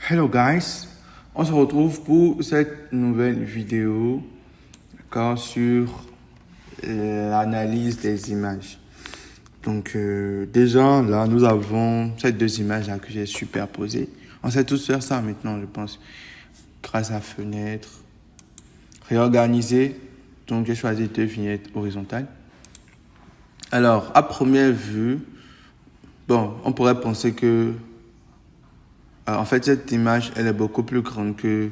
Hello guys, on se retrouve pour cette nouvelle vidéo sur l'analyse des images. Donc déjà là nous avons ces deux images là que j'ai superposées. On sait tous faire ça maintenant je pense grâce à fenêtre, réorganiser. Donc j'ai choisi deux vignettes horizontales. Alors à première vue, on pourrait penser que en fait, cette image, elle est beaucoup plus grande que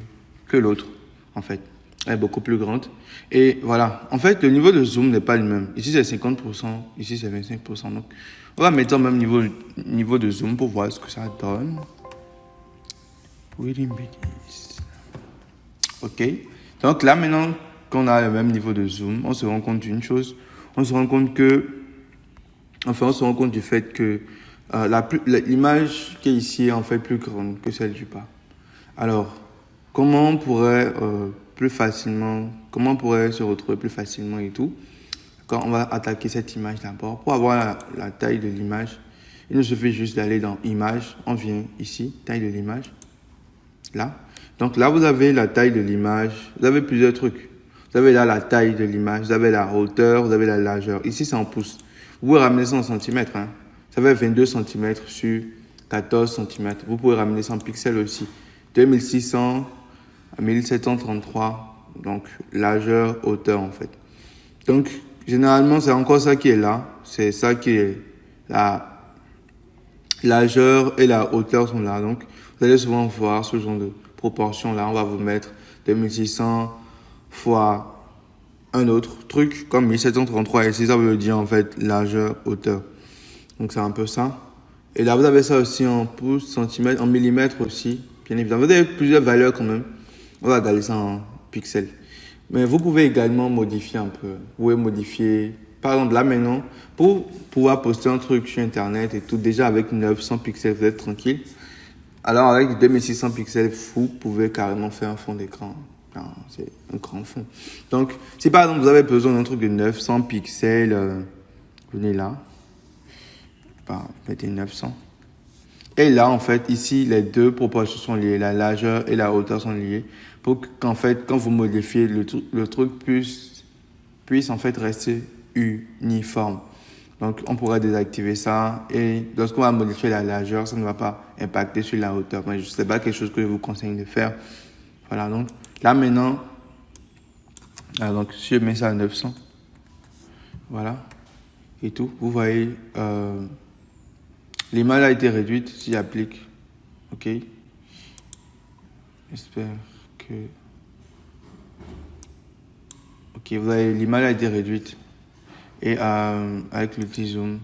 l'autre, en fait. Elle est beaucoup plus grande. Et voilà. En fait, le niveau de zoom n'est pas le même. Ici, c'est 50%. Ici, c'est 25%. Donc, on va mettre au même niveau de zoom pour voir ce que ça donne. OK. Donc là, maintenant qu'on a le même niveau de zoom, on se rend compte d'une chose. On se rend compte du fait que l'image qui est ici est en fait plus grande que celle du bas. Alors, comment on pourrait se retrouver plus facilement et tout? Quand on va attaquer cette image d'abord, pour avoir la taille de l'image, il nous suffit juste d'aller dans Image, on vient ici, taille de l'image, là. Donc là, vous avez la taille de l'image, vous avez plusieurs trucs. Vous avez là la taille de l'image, vous avez la hauteur, vous avez la largeur. Ici, c'est en pouces. Vous pouvez ramener ça en centimètres. Ça fait 22 cm sur 14 cm. Vous pouvez ramener ça en pixels aussi. 2600 à 1733. Donc, largeur, hauteur en fait. Donc, généralement, c'est encore ça qui est là. C'est ça qui est la largeur et la hauteur sont là. Donc, vous allez souvent voir ce genre de proportion là. On va vous mettre 2600 fois un autre truc comme 1733 ici. Ça veut dire en fait largeur, hauteur. Donc, c'est un peu ça. Et là, vous avez ça aussi en pouces, centimètres, en millimètres aussi, bien évidemment. Vous avez plusieurs valeurs quand même. On va regarder ça en pixels. Mais vous pouvez également modifier un peu. Vous pouvez modifier, par exemple, là maintenant, pour pouvoir poster un truc sur Internet et tout, déjà avec 900 pixels, vous êtes tranquille. Alors, avec 2600 pixels, vous pouvez carrément faire un fond d'écran. C'est un grand fond. Donc, si par exemple, vous avez besoin d'un truc de 900 pixels, venez là. Mettez 900. Et là, en fait, ici, les deux proportions sont liées. La largeur et la hauteur sont liées pour qu'en fait, quand vous modifiez, le truc puisse en fait rester uniforme. Donc, on pourrait désactiver ça. Et lorsqu'on va modifier la largeur, ça ne va pas impacter sur la hauteur. Mais ce n'est pas quelque chose que je vous conseille de faire. Voilà, donc là maintenant, donc si je mets ça à 900, voilà, et tout, vous voyez, l'image a été réduite si j'applique. OK. J'espère que... OK, vous voyez, l'image a été réduite. Et avec l'outil zoom,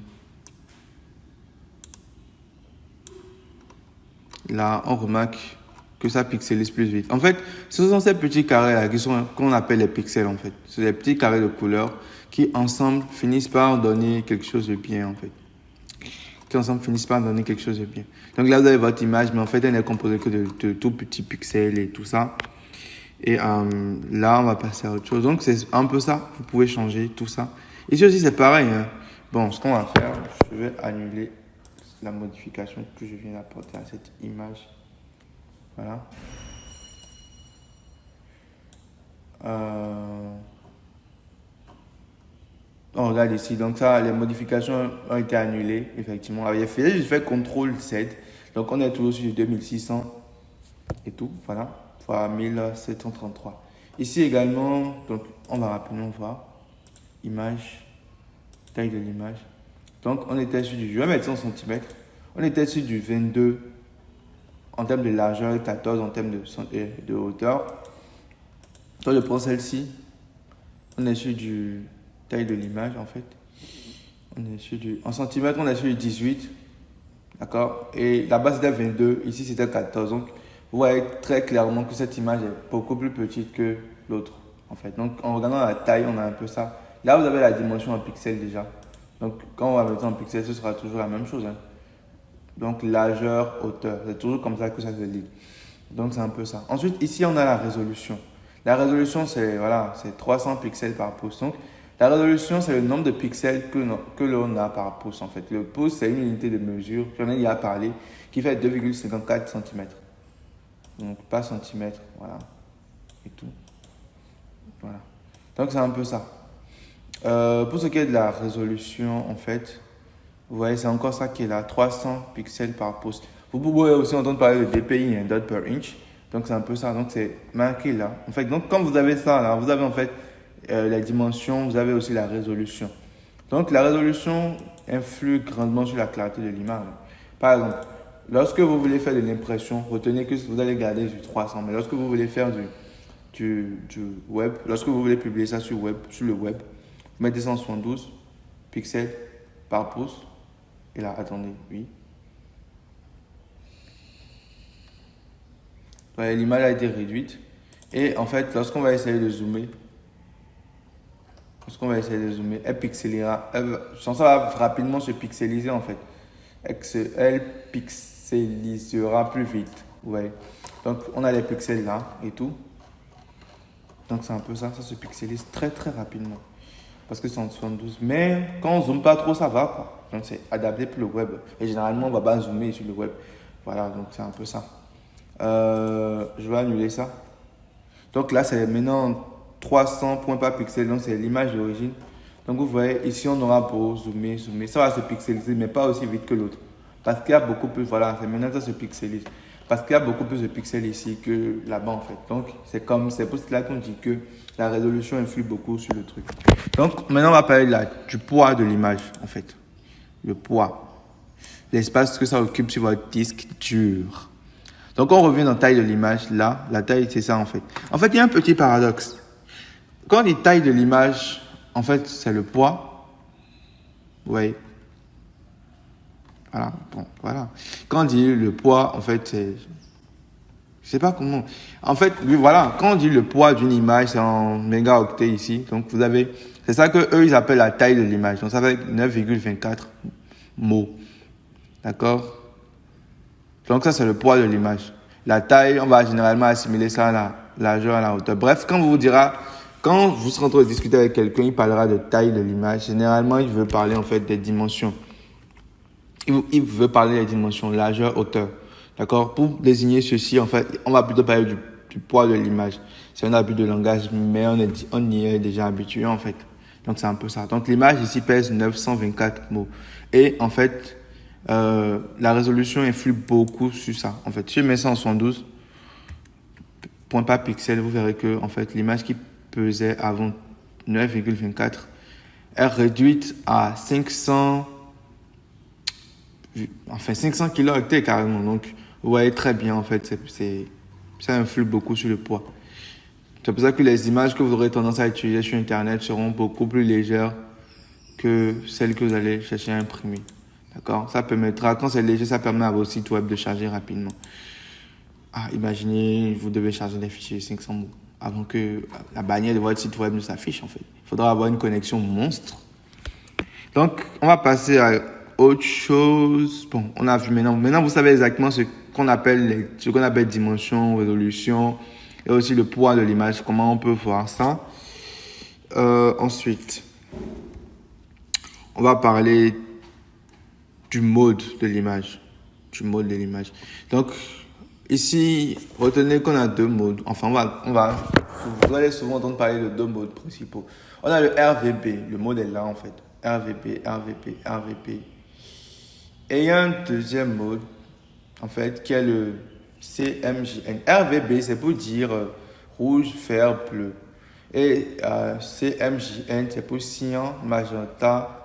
là, on remarque que ça pixelise plus vite. En fait, ce sont ces petits carrés-là qu'on appelle les pixels, en fait. C'est des petits carrés de couleur qui, ensemble, finissent par donner quelque chose de bien, en fait. Donc là, vous avez votre image, mais en fait, elle n'est composée que de tout petits pixels et tout ça. Et là, on va passer à autre chose. Donc, c'est un peu ça. Vous pouvez changer tout ça. Ici aussi, c'est pareil. Bon, ce qu'on va faire, je vais annuler la modification que je viens d'apporter à cette image. Voilà. On regarde ici, donc ça, les modifications ont été annulées, effectivement. J'ai fait CTRL-Z, donc on est toujours sur 2600 et tout, voilà, fois 1733. Ici également, donc on va rapidement voir, image, taille de l'image. Donc on était sur je vais mettre ça en centimètres, on était sur du 22 en termes de largeur et 14 en termes de hauteur. Donc je prends celle-ci, on est sur du taille de l'image en fait. En centimètres, on est sur du 18. D'accord. Et là-bas, c'était 22. Ici, c'était 14. Donc, vous voyez très clairement que cette image est beaucoup plus petite que l'autre. En fait. Donc, en regardant la taille, on a un peu ça. Là, vous avez la dimension en pixels déjà. Donc, quand on va mettre en pixels, ce sera toujours la même chose. Donc, largeur, hauteur. C'est toujours comme ça que ça se lit. Donc, c'est un peu ça. Ensuite, ici, on a la résolution. La résolution, c'est 300 pixels par pouce. Donc, la résolution, c'est le nombre de pixels que l'on a par pouce en fait. Le pouce, c'est une unité de mesure, j'en ai déjà parlé, qui fait 2,54 cm. Donc, pas centimètre, voilà. Et tout. Voilà. Donc, c'est un peu ça. Pour ce qui est de la résolution, en fait, vous voyez, c'est encore ça qui est là, 300 pixels par pouce. Vous pouvez aussi entendre parler de DPI, un dot per inch. Donc, c'est un peu ça. Donc, c'est marqué là. En fait, donc, quand vous avez ça là, vous avez en fait les dimensions, vous avez aussi la résolution. Donc, la résolution influe grandement sur la clarté de l'image. Par exemple, lorsque vous voulez faire de l'impression, retenez que vous allez garder du 300. Mais lorsque vous voulez faire du web, lorsque vous voulez publier ça sur le web, vous mettez 172 pixels par pouce. Et là, attendez, oui. Ouais, l'image a été réduite. Et en fait, lorsqu'on va essayer de zoomer, elle pixelera. Ça va rapidement se pixeliser en fait. Elle pixelisera plus vite. Ouais. Donc, on a les pixels là et tout. Donc, c'est un peu ça. Ça se pixelise très très rapidement. Parce que c'est en 72. Mais quand on zoome pas trop, ça va quoi. Donc, c'est adapté pour le web. Et généralement, on va pas zoomer sur le web. Voilà, donc c'est un peu ça. Je vais annuler ça. Donc là, c'est maintenant 300 points par pixel. Donc, c'est l'image d'origine. Donc, vous voyez, ici, on aura beau zoomer. Ça va se pixeliser, mais pas aussi vite que l'autre. Parce qu'il y a beaucoup plus, voilà, c'est maintenant ça se pixelise. Parce qu'il y a beaucoup plus de pixels ici que là-bas, en fait. Donc, c'est pour cela qu'on dit que la résolution influe beaucoup sur le truc. Donc, maintenant, on va parler du poids de l'image, en fait. Le poids. L'espace que ça occupe sur votre disque dur. Donc, on revient dans la taille de l'image. Là, la taille, c'est ça, en fait. En fait, il y a un petit paradoxe. Quand on dit taille de l'image, en fait, c'est le poids. Vous voyez? Voilà, bon, voilà. Quand on dit le poids, en fait, c'est... Je sais pas comment... En fait, voilà, quand on dit le poids d'une image, c'est en mégaoctets ici. Donc, vous avez... C'est ça que eux ils appellent la taille de l'image. Donc, ça va être 9,24 mots. D'accord? Donc, ça, c'est le poids de l'image. La taille, on va généralement assimiler ça à la largeur, à la hauteur. Bref, quand vous serez en train de discuter avec quelqu'un, il parlera de taille de l'image. Généralement, il veut parler, en fait, des dimensions. Il veut parler des dimensions, largeur, hauteur. D'accord? Pour désigner ceci, en fait, on va plutôt parler du poids de l'image. C'est un abus de langage, mais on y est déjà habitué, en fait. Donc, c'est un peu ça. Donc, l'image ici pèse 924 mots. Et, en fait, la résolution influe beaucoup sur ça. En fait, si je mets 172 points par pixel, vous verrez que, en fait, l'image qui pesait avant 9,24 est réduite à 500 kilooctets carrément. Donc, vous voyez très bien, en fait, ça influe beaucoup sur le poids. C'est pour ça que les images que vous aurez tendance à utiliser sur Internet seront beaucoup plus légères que celles que vous allez chercher à imprimer. D'accord? Ça permettra, quand c'est léger, ça permet à vos sites web de charger rapidement. Imaginez, vous devez charger des fichiers 500 mots avant que la bannière de votre site web ne s'affiche, en fait. Il faudra avoir une connexion monstre. Donc, on va passer à autre chose. Bon, on a vu maintenant. Maintenant, vous savez exactement ce qu'on appelle dimension, résolution et aussi le poids de l'image. Comment on peut voir ça. Ensuite, on va parler du mode de l'image. Donc, ici, retenez qu'on a deux modes. Enfin, vous allez souvent entendre parler de deux modes principaux. On a le RVB. Le mode est là, en fait. RVP. Et il y a un deuxième mode, en fait, qui est le CMJN. RVB, c'est pour dire rouge, vert, bleu. Et CMJN, c'est pour cyan, magenta,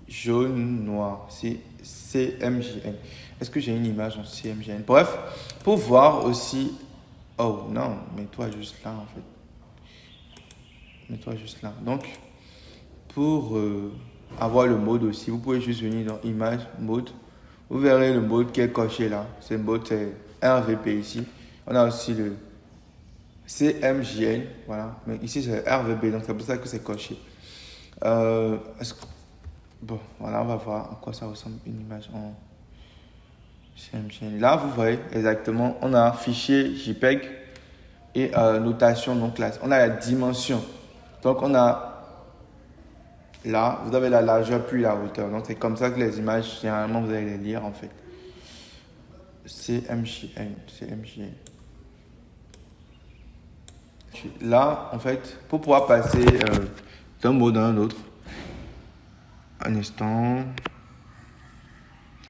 jaune, noir. C'est CMJN. Est-ce que j'ai une image en CMJN? Bref, pour voir aussi... Oh non, mets-toi juste là, en fait. Mets-toi juste là. Donc, pour avoir le mode aussi, vous pouvez juste venir dans Image, Mode. Vous verrez le mode qui est coché là. Ce mode, c'est RVP ici. On a aussi le CMJN. Voilà. Mais ici, c'est RVB. Donc, c'est pour ça que c'est coché. Bon, voilà, on va voir à quoi ça ressemble une image en CMJN. Là, vous voyez exactement, on a fichier JPEG et notation non classe. On a la dimension. Donc, on a là, vous avez la largeur puis la hauteur. Donc, c'est comme ça que les images, généralement, vous allez les lire en fait. CMJN. CMJN. Là, en fait, pour pouvoir passer d'un mot dans un autre, un instant.